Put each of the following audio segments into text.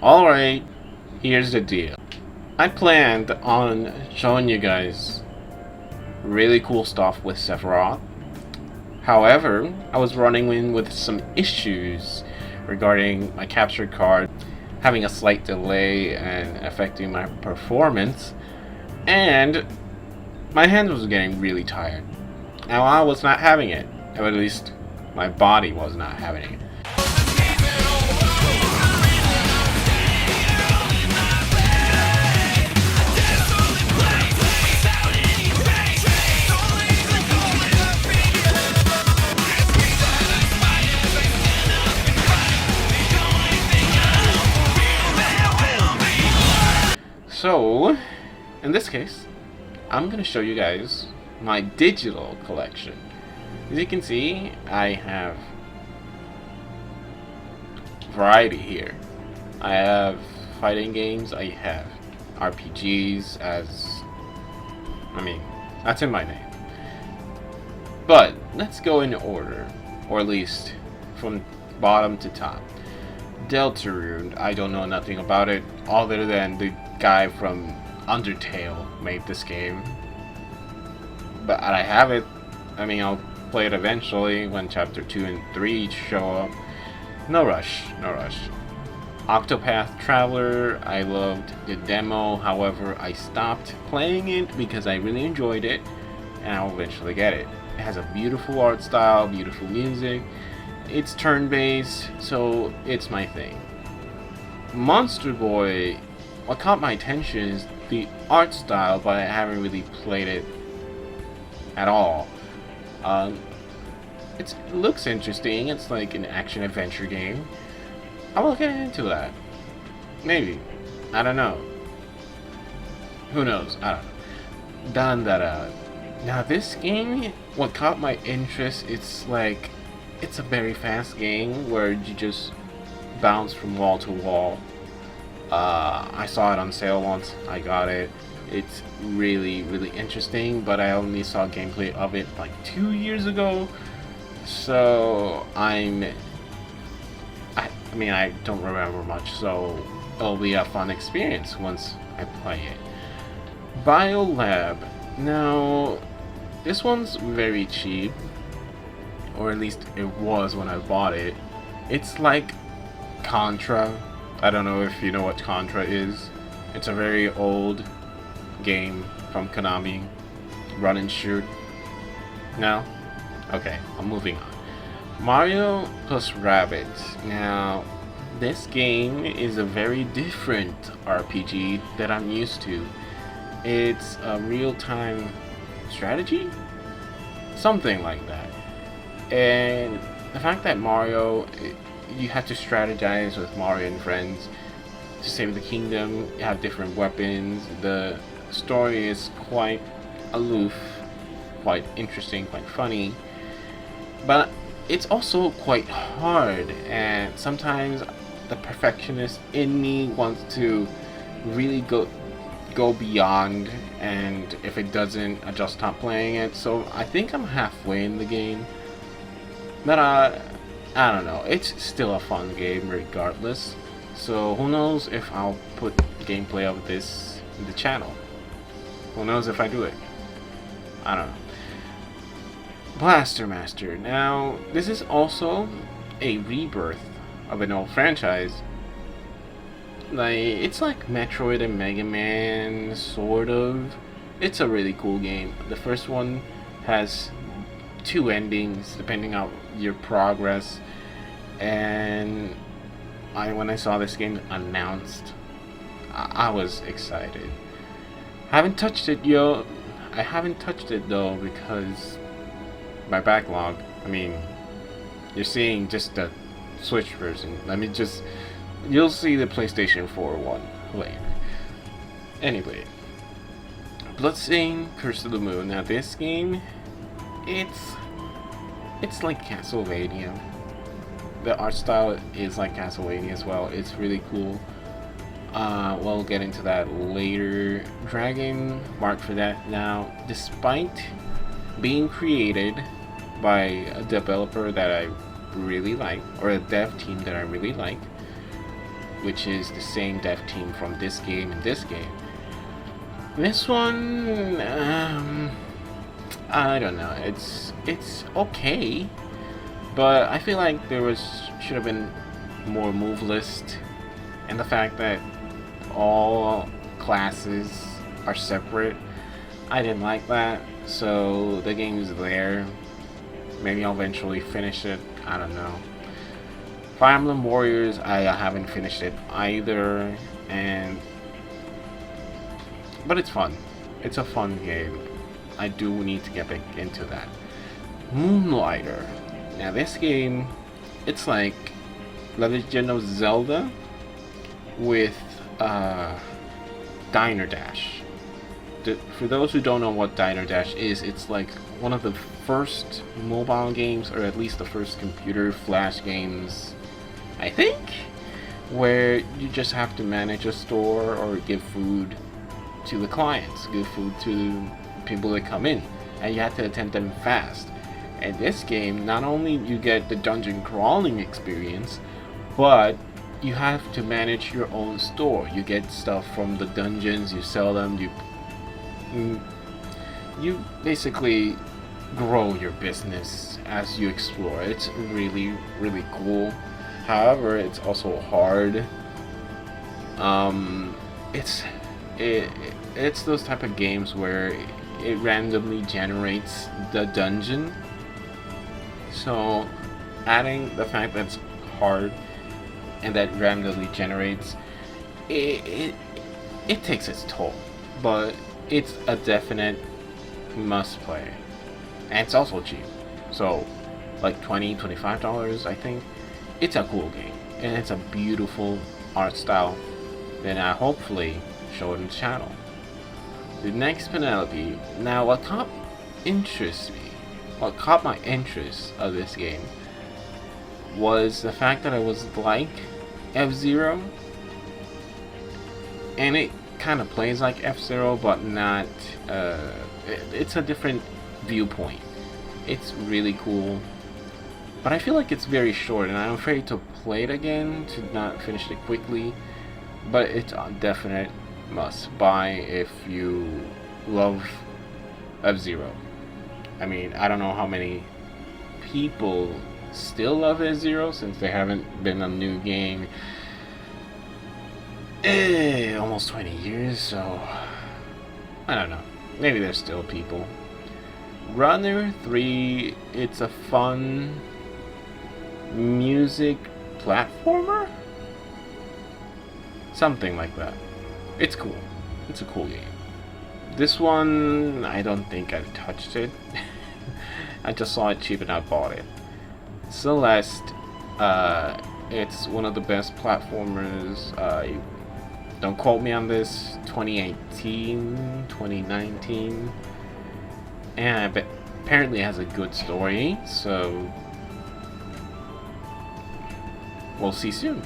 Alright, here's the deal. I planned on showing you guys really cool stuff with Sephiroth. However, I was running in with some issues regarding my capture card having a slight delay and affecting my performance, and my hand was getting really tired. Now I was not having it, or at least my body was not having it. So, in this case, I'm gonna show you guys my digital collection. As you can see, I have variety here. I have fighting games, I have RPGs, that's in my name. But let's go in order, or at least from bottom to top. Deltarune, I don't know nothing about it other than the guy from Undertale made this game. But I have it. I'll play it eventually when chapter 2 and 3 show up. No rush, no rush. Octopath Traveler, I loved the demo, however I stopped playing it because I really enjoyed it, and I'll eventually get it. It has a beautiful art style, beautiful music, it's turn-based, so it's my thing. Monster Boy, what caught my attention is the art style, but I haven't really played it at all. It looks interesting. It's like an action-adventure game. I will get into that. Maybe. I don't know. Who knows? I don't know. Dandara. Now this game, what caught my interest, it's a very fast game where you just bounce from wall to wall. I saw it on sale once. I got it. It's really, really interesting, but I only saw gameplay of it like 2 years ago. So I don't remember much, so it'll be a fun experience once I play it. Biolab. Now, this one's very cheap, or at least it was when I bought it. It's like Contra. I don't know if you know what Contra is. It's a very old game from Konami. Run and shoot. No? Okay, I'm moving on. Mario plus Rabbids. Now, this game is a very different RPG that I'm used to. It's a real-time strategy? Something like that. And the fact that Mario, you have to strategize with Mario and friends to save the kingdom. You have different weapons. The story is quite aloof, quite interesting, quite funny. But it's also quite hard, and sometimes the perfectionist in me wants to really go beyond, and if it doesn't, I just stop playing it. So I think I'm halfway in the game. But I don't know. It's still a fun game regardless. So who knows if I'll put gameplay of this in the channel. Who knows if I do it. I don't know. Blaster Master. Now, this is also a rebirth of an old franchise. It's like Metroid and Mega Man, sort of. It's a really cool game. The first one has 2 endings depending on your progress, and when I saw this game announced, I was excited. Haven't touched it yet. I haven't touched it though because my backlog. You're seeing just the Switch version. You'll see the PlayStation 4 one later. Anyway, Bloodstained: Curse of the Moon. Now this game, it's like Castlevania. The art style is like Castlevania as well. It's really cool. We'll get into that later. Dragon Mark for that. Now, despite being created by a developer that I really like, or a dev team that I really like, which is the same dev team from this game and this game. This one, I don't know. It's okay, but I feel like should have been more move list, and the fact that all classes are separate. I didn't like that, so the game is there. Maybe I'll eventually finish it. I don't know. Fire Emblem Warriors, I haven't finished it either, but it's fun. It's a fun game. I do need to get back into that. Moonlighter. Now this game, it's like Legend of Zelda with Diner Dash. For those who don't know what Diner Dash is, it's like one of the first mobile games, or at least the first computer flash games, I think, where you just have to manage a store or give food to the clients, give food to people that come in, and you have to attend them fast. And this game, not only you get the dungeon crawling experience, but you have to manage your own store. You get stuff from the dungeons, you sell them, you basically grow your business as you explore. It's really, really cool. However, it's also hard. It's those type of games where it randomly generates the dungeon. So adding the fact that it's hard and that randomly generates, it takes its toll. But it's a definite must play. And it's also cheap. So like $20-$25, I think. It's a cool game. And it's a beautiful art style. Then I hopefully show it on the channel. The next Penelope. Now what caught my interest of this game was the fact that it was like F-Zero, and it kind of plays like F-Zero, but not it's a different viewpoint. It's really cool, but I feel like it's very short, and I'm afraid to play it again to not finish it quickly. But it's a definite must buy if you love F-Zero. I mean, I don't know how many people still love F-Zero since there haven't been a new game almost 20 years, so I don't know. Maybe there's still people. Runner 3, it's a fun music platformer? Something like that. It's cool. It's a cool game. This one, I don't think I've touched it. I just saw it cheap and I bought it. Celeste, it's one of the best platformers. Don't quote me on this. 2018, 2019, and apparently it has a good story. So we'll see soon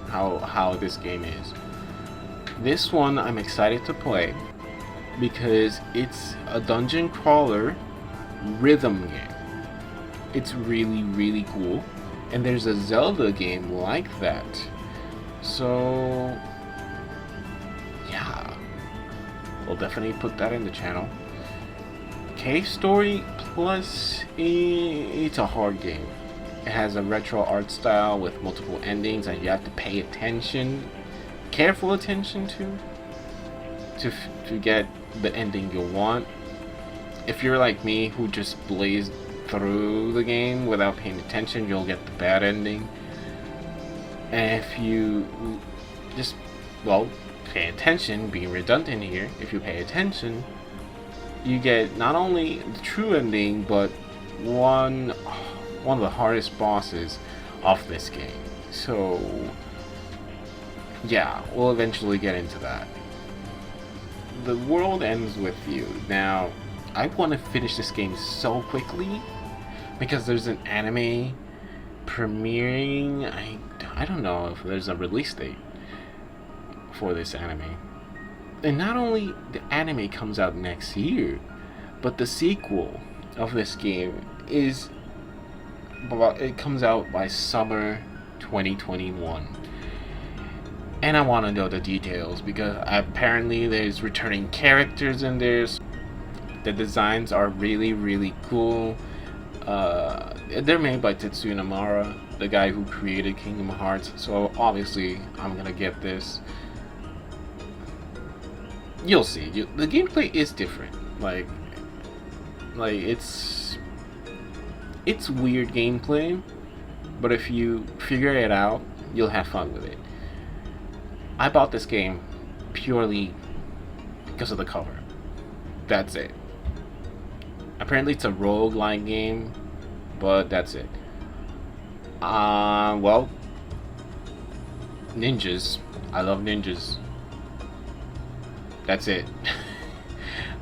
how this game is. This one I'm excited to play because it's a dungeon crawler rhythm game. It's really, really cool, and there's a Zelda game like that. So yeah, we'll definitely put that in the channel. Cave Story Plus, it's a hard game. It has a retro art style with multiple endings that you have to pay careful attention to get the ending you want. If you're like me, who just blazed through the game without paying attention, you'll get the bad ending. And if you just, pay attention, being redundant here, if you pay attention, you get not only the true ending, but one of the hardest bosses of this game. So yeah, we'll eventually get into that. The world ends with you. Now, I want to finish this game so quickly because there's an anime premiering. I don't know if there's a release date for this anime. And not only the anime comes out next year, but the sequel of this game it comes out by summer 2021. and I want to know the details because apparently there's returning characters in there. The designs are really, really cool. They're made by Tetsuya Nomura, the guy who created Kingdom Hearts. So obviously, I'm gonna get this. You'll see. The gameplay is different. Like it's weird gameplay, but if you figure it out, you'll have fun with it. I bought this game purely because of the cover. That's it. Apparently it's a roguelike game, but that's it. Well, ninjas. I love ninjas. That's it.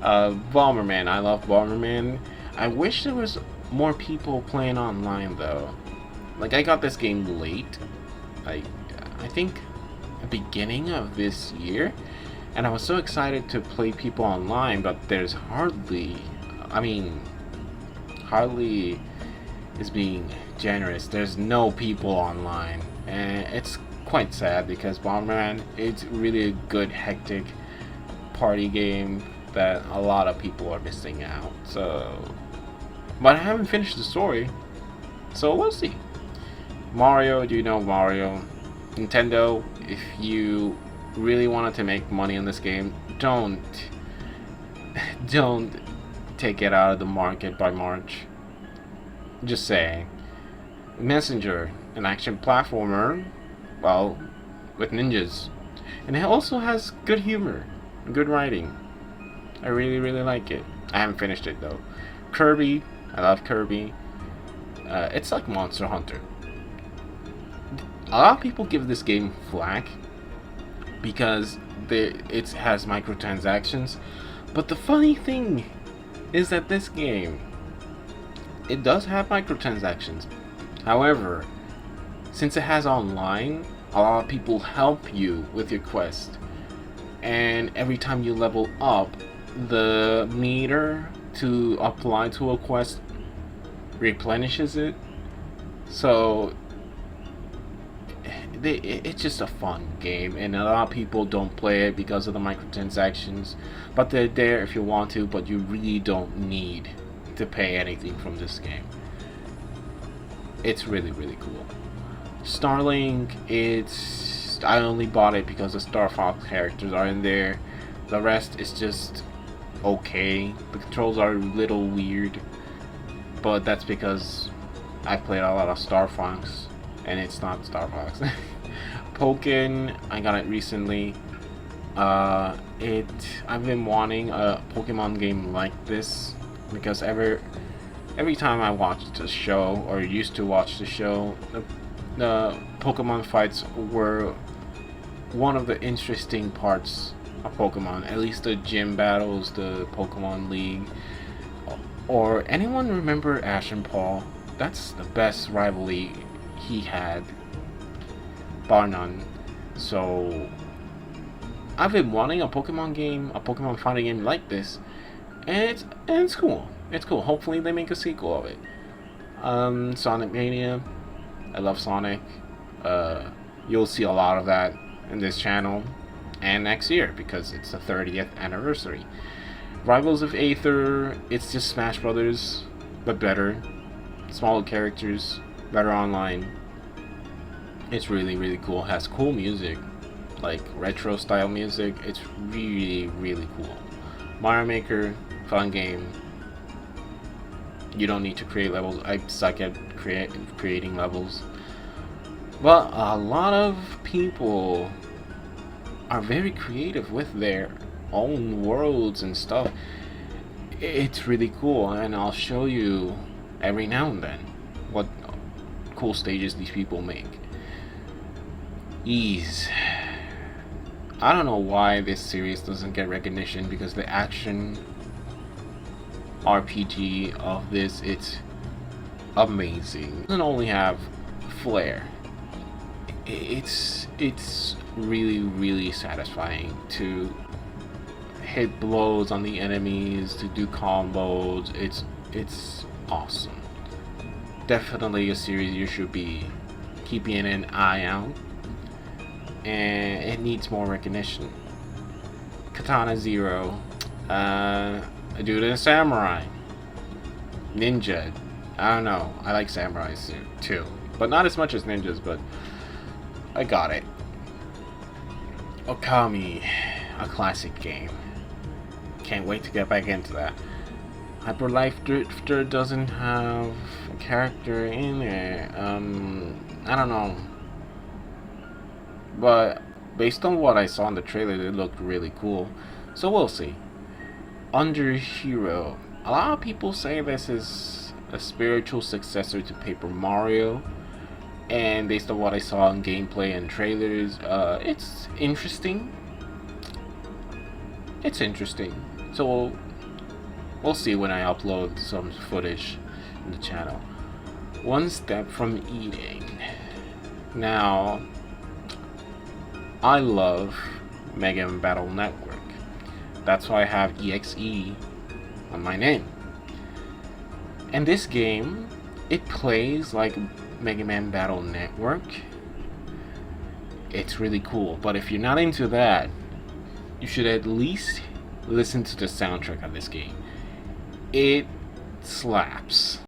Bomberman. I love Bomberman. I wish there was more people playing online though. Like, I got this game late. I think the beginning of this year, and I was so excited to play people online, but there's hardly is being generous. There's no people online, and it's quite sad because Bomberman, it's really a good hectic party game that a lot of people are missing out. So, but I haven't finished the story, so we'll see. Mario, do you know Mario? Nintendo, if you really wanted to make money on this game, don't take it out of the market by March. Just saying. Messenger, an action platformer, well, with ninjas. And it also has good humor, good writing. I really, really like it. I haven't finished it though. Kirby, I love Kirby. It's like Monster Hunter. A lot of people give this game flack because it has microtransactions. But the funny thing is that this game, it does have microtransactions. However, since it has online, a lot of people help you with your quest. And every time you level up, the meter to apply to a quest replenishes it. So it's just a fun game, and a lot of people don't play it because of the microtransactions, but they're there if you want to, but you really don't need to pay anything from this game. It's really, really cool. Starlink, I only bought it because the Star Fox characters are in there. The rest is just okay. The controls are a little weird, but that's because I played a lot of Star Fox and it's not Star Fox. Pokken, I got it recently. I've been wanting a Pokemon game like this because every time I watched the show, or used to watch the show, the Pokemon fights were one of the interesting parts of Pokemon. At least the gym battles, the Pokemon League. Or anyone remember Ash and Paul? That's the best rivalry he had, bar none. So I've been wanting a Pokemon game, a Pokemon fighting game like this, and it's cool. It's cool. Hopefully they make a sequel of it. Sonic Mania. I love Sonic. You'll see a lot of that in this channel and next year because it's the 30th anniversary. Rivals of Aether, it's just Smash Brothers, but better. Smaller characters, better online. It's really, really cool. It has cool music, like retro style music. It's really, really cool. Mario Maker, fun game. You don't need to create levels. I suck at creating levels. But a lot of people are very creative with their own worlds and stuff. It's really cool, and I'll show you every now and then what cool stages these people make. Ys. I don't know why this series doesn't get recognition, because the action RPG of this, it's amazing. It doesn't only have flair. It's really, really satisfying to hit blows on the enemies, to do combos. It's awesome. Definitely a series you should be keeping an eye out. and it needs more recognition. Katana Zero, Dude and Samurai, Ninja. I don't know. I like samurais too, but not as much as ninjas. But I got it. Okami, a classic game. Can't wait to get back into that. Hyper Life Drifter doesn't have a character in it. I don't know. But based on what I saw in the trailer, it looked really cool. So we'll see. Under Hero. A lot of people say this is a spiritual successor to Paper Mario. And based on what I saw in gameplay and trailers, it's interesting. It's interesting. So we'll see when I upload some footage in the channel. One Step from Eating. Now, I love Mega Man Battle Network. That's why I have EXE on my name. And this game, it plays like Mega Man Battle Network. It's really cool, but if you're not into that, you should at least listen to the soundtrack of this game. It slaps.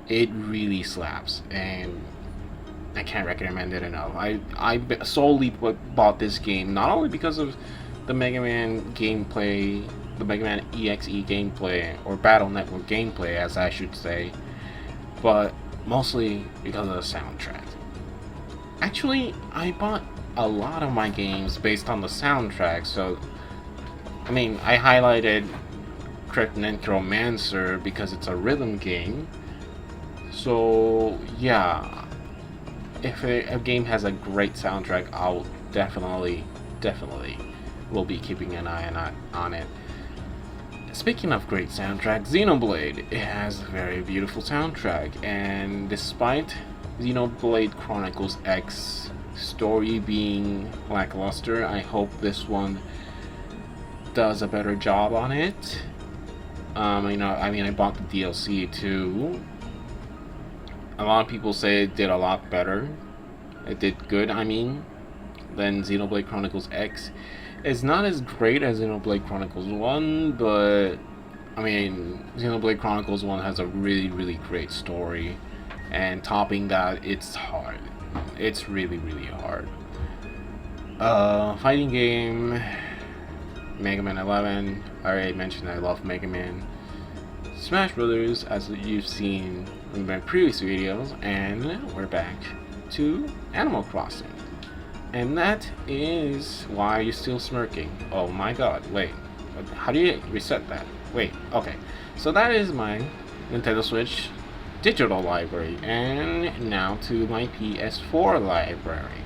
It really slaps, and I can't recommend it enough. I solely bought this game not only because of the Mega Man gameplay, the Mega Man EXE gameplay, or Battle Network gameplay, as I should say, but mostly because of the soundtrack. Actually, I bought a lot of my games based on the soundtrack, so I mean, I highlighted Crypt Necromancer because it's a rhythm game. So yeah, if a game has a great soundtrack, I'll definitely will be keeping an eye on it. Speaking of great soundtrack, Xenoblade, it has a very beautiful soundtrack, and despite Xenoblade Chronicles X story being lackluster, I hope this one does a better job on it. I bought the DLC too. A lot of people say it did a lot better. It did good, than Xenoblade Chronicles X. It's not as great as Xenoblade Chronicles 1, but Xenoblade Chronicles 1 has a really great story. And topping that, it's hard. It's really hard. Fighting game, Mega Man 11. I already mentioned I love Mega Man. Smash Brothers, as you've seen in my previous videos, and we're back to Animal Crossing. And that is why you're still smirking. Oh my god, wait. How do you reset that? Wait, okay. So that is my Nintendo Switch digital library, and now to my PS4 library.